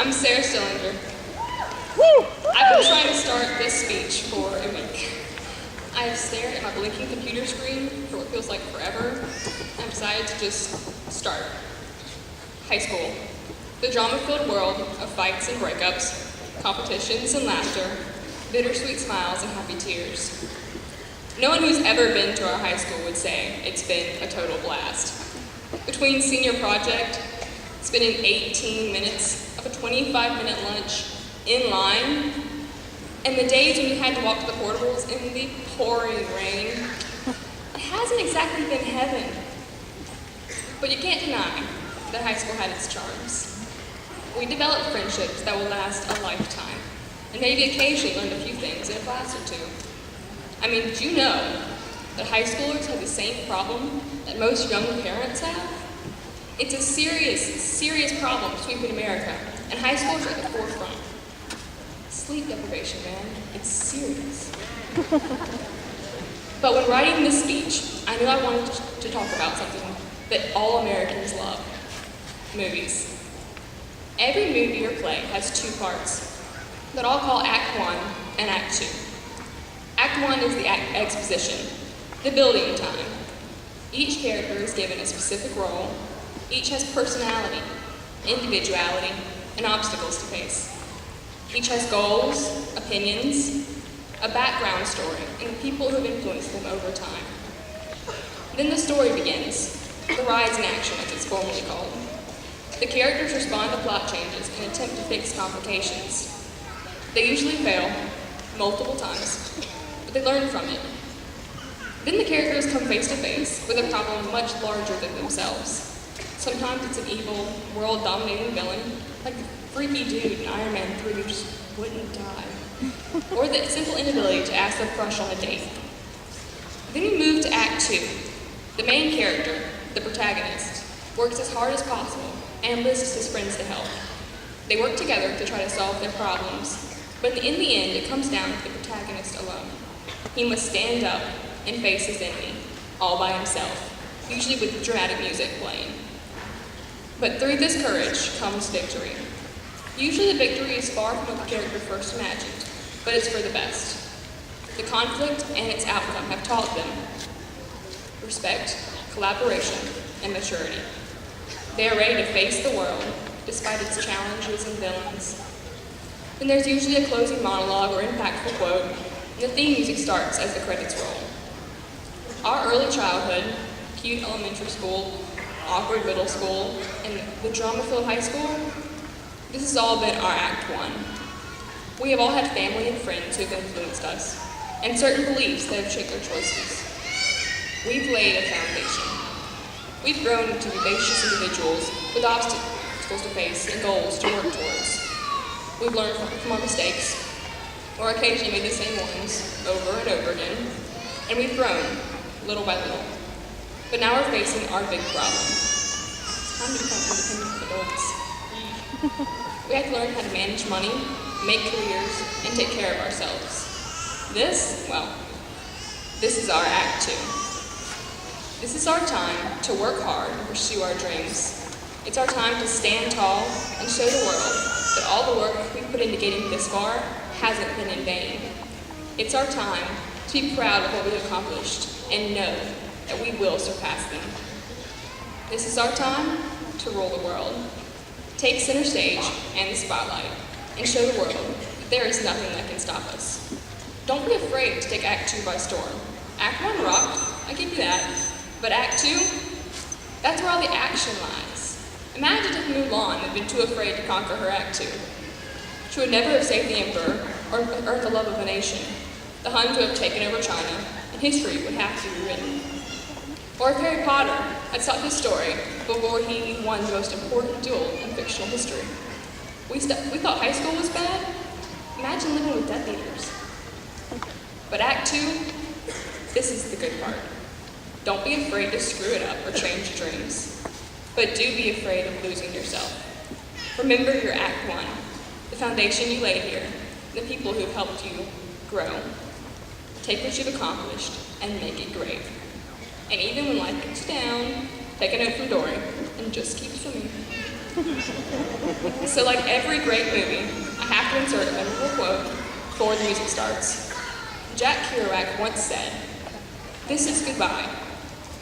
I'm Sarah Stillinger. Woo! I've been trying to start this speech for a week. I have stared at my blinking computer screen for what feels like forever, and decided to just start. High school. The drama-filled world of fights and breakups, competitions and laughter, bittersweet smiles and happy tears. No one who's ever been to our high school would say it's been a total blast. Between senior project, spending 18 minutes of a 25-minute lunch in line, and the days when you had to walk to the portables in the pouring rain, it hasn't exactly been heaven. But you can't deny that high school had its charms. We developed friendships that will last a lifetime, and maybe occasionally learned a few things in a class or two. I mean, did you know that high schoolers have the same problem that most young parents have? It's a serious, serious problem sweeping America, and high schoolers are at the forefront. Sleep deprivation, man, it's serious. But when writing this speech, I knew I wanted to talk about something that all Americans love: movies. Every movie or play has two parts that I'll call Act 1 and Act 2. Act 1 is the exposition, the building time. Each character is given a specific role. Each has personality, individuality, and obstacles to face. Each has goals, opinions, a background story, and the people who have influenced them over time. Then the story begins, the rise in action, as it's formally called. The characters respond to plot changes and attempt to fix complications. They usually fail, multiple times, but they learn from it. Then the characters come face to face with a problem much larger than themselves. Sometimes it's an evil, world-dominating villain, like the freaky dude in Iron Man 3 who just wouldn't die. Or the simple inability to ask their crush on a date. Then we move to Act 2. The main character, the protagonist, works as hard as possible and enlists his friends to help. They work together to try to solve their problems, but in the end, it comes down to the protagonist alone. He must stand up and face his enemy, all by himself, usually with dramatic music playing. But through this courage comes victory. Usually the victory is far from what the character first imagined, but it's for the best. The conflict and its outcome have taught them respect, collaboration, and maturity. They are ready to face the world, despite its challenges and villains. Then there's usually a closing monologue or impactful quote, and the theme music starts as the credits roll. Our early childhood, cute elementary school, awkward middle school, and the drama-filled high school, this has all been our Act 1. We have all had family and friends who have influenced us, and certain beliefs that have shaped our choices. We've laid a foundation. We've grown into vivacious individuals with obstacles to face and goals to work towards. We've learned from our mistakes, or occasionally made the same ones over and over again, and we've grown, little by little. But now we're facing our big problem. It's time to become independent adults. We have to learn how to manage money, make careers, and take care of ourselves. This is our Act 2. This is our time to work hard and pursue our dreams. It's our time to stand tall and show the world that all the work we've put into getting this far hasn't been in vain. It's our time to be proud of what we've accomplished and know that we will surpass them. This is our time to rule the world, take center stage and the spotlight, and show the world that there is nothing that can stop us. Don't be afraid to take Act 2 by storm. Act 1 rocked, I give you that, but Act 2, that's where all the action lies. Imagine if Mulan had been too afraid to conquer her Act 2. She would never have saved the Emperor or earned the love of a nation. The Huns would have taken over China, and history would have to be rewritten. Or if Harry Potter had stopped his story before he won the most important duel in fictional history. We thought high school was bad? Imagine living with Death Eaters. But Act 2, this is the good part. Don't be afraid to screw it up or change your dreams. But do be afraid of losing yourself. Remember your Act 1, the foundation you laid here, the people who have helped you grow. Take what you've accomplished and make it great. And even when life gets down, take a note from Dory and just keep swimming. So like every great movie, I have to insert a memorable quote before the music starts. Jack Kerouac once said, "This is goodbye,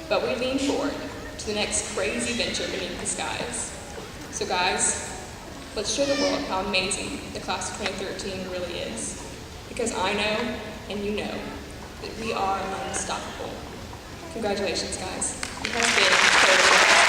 but we lean forward to the next crazy venture beneath the skies." So guys, let's show the world how amazing the class of 2013 really is. Because I know, and you know, that we are unstoppable. Congratulations, guys. You have been so